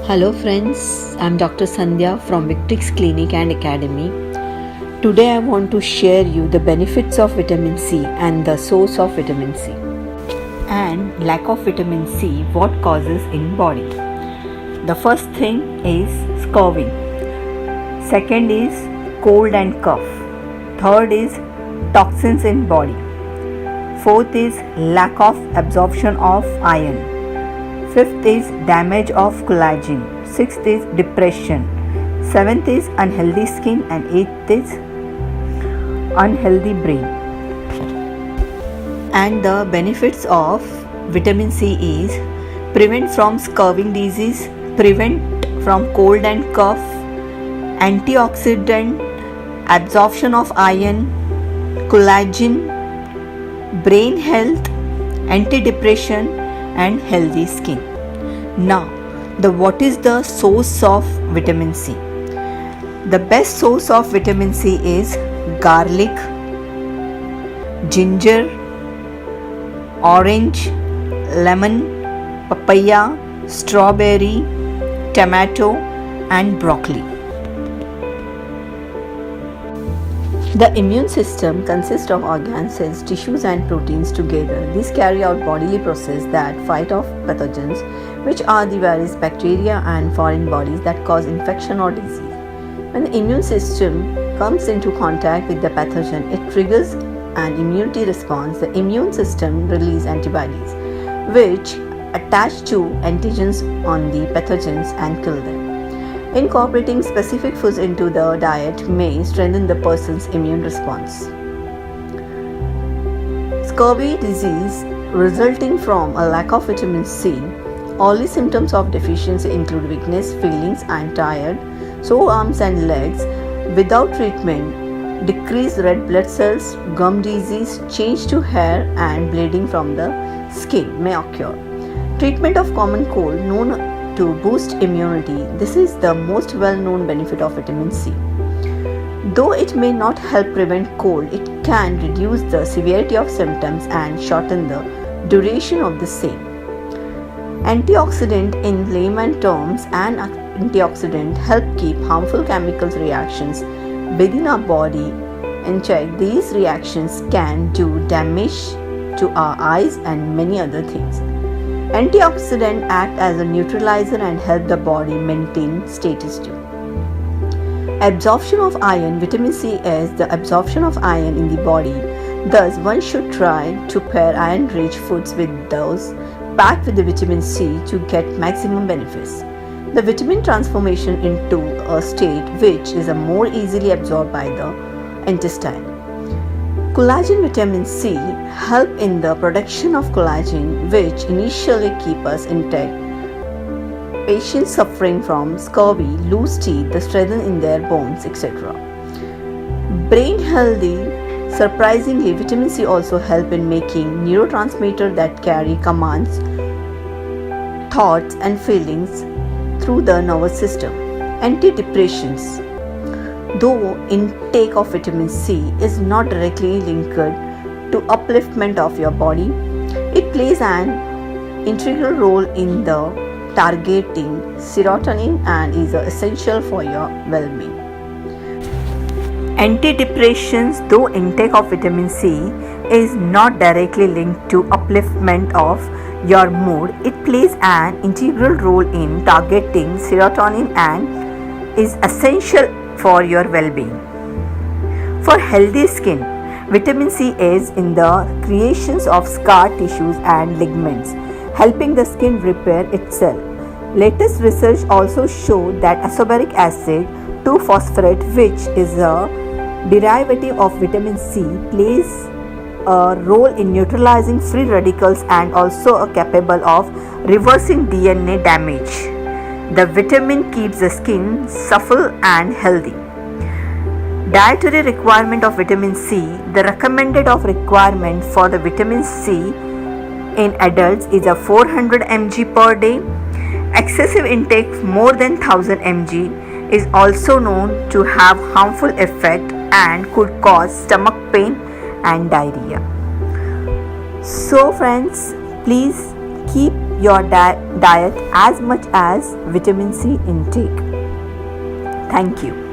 Hello friends, I'm Dr. Sandhya from Victrix Clinic and Academy. Today I want to share you the benefits of vitamin C and the source of vitamin C. And lack of vitamin C, what causes in body. The first thing is scurvy. Second is cold and cough. Third is toxins in body. Fourth is lack of absorption of iron. Fifth is damage of collagen. Sixth is depression. Seventh is unhealthy skin, and eighth is unhealthy brain. And the benefits of vitamin C is prevent from scurvy disease, prevent from cold and cough, antioxidant, absorption of iron, collagen, brain health, antidepressant, and healthy skin. Now, what is the source of vitamin C? The best source of vitamin C is garlic, ginger, orange, lemon, papaya, strawberry, tomato, and broccoli. The immune system consists of organs, cells, tissues, and proteins together. These carry out bodily processes that fight off pathogens, which are the various bacteria and foreign bodies that cause infection or disease. When the immune system comes into contact with the pathogen, it triggers an immunity response. The immune system releases antibodies, which attach to antigens on the pathogens and kill them. Incorporating specific foods into the diet may strengthen the person's immune response. Scurvy disease resulting from a lack of vitamin C. Early symptoms of deficiency include weakness, feelings and tired, sore arms and legs. Without treatment, decreased red blood cells, gum disease, change to hair and bleeding from the skin may occur. Treatment of common cold known to boost immunity. This is the most well-known benefit of vitamin C. Though it may not help prevent cold, it can reduce the severity of symptoms and shorten the duration of the same. Antioxidant in layman terms, an antioxidant help keep harmful chemicals reactions within our body in check. These reactions can do damage to our eyes and many other things. Antioxidants act as a neutralizer and help the body maintain status too. Absorption of iron. Vitamin C is the absorption of iron in the body. Thus, one should try to pair iron-rich foods with those packed with the vitamin C to get maximum benefits. The vitamin transformation into a state which is more easily absorbed by the intestine. Collagen. Vitamin C help in the production of collagen, which initially keep us intact. Patients suffering from scurvy lose teeth, the strengthen in their bones, etc. Brain healthy. Surprisingly, vitamin C also help in making neurotransmitters that carry commands, thoughts and feelings through the nervous system. Antidepressants. Though intake of vitamin C is not directly linked to upliftment of your body, it plays an integral role in the targeting serotonin and is essential for your well-being. Antidepressants. Though intake of vitamin C is not directly linked to upliftment of your mood, it plays an integral role in targeting serotonin and is essential for your well-being. For healthy skin, vitamin C is in the creations of scar tissues and ligaments, helping the skin repair itself. Latest research also showed that ascorbic acid 2-phosphate, which is a derivative of vitamin C, plays a role in neutralizing free radicals and also capable of reversing DNA damage. The vitamin keeps the skin supple and healthy. Dietary requirement of vitamin C. The recommended requirement for the vitamin C in adults is a 400 mg per day. Excessive intake more than 1000 mg is also known to have harmful effect and could cause stomach pain and diarrhea. So friends, please keep your diet as much as vitamin C intake. Thank you.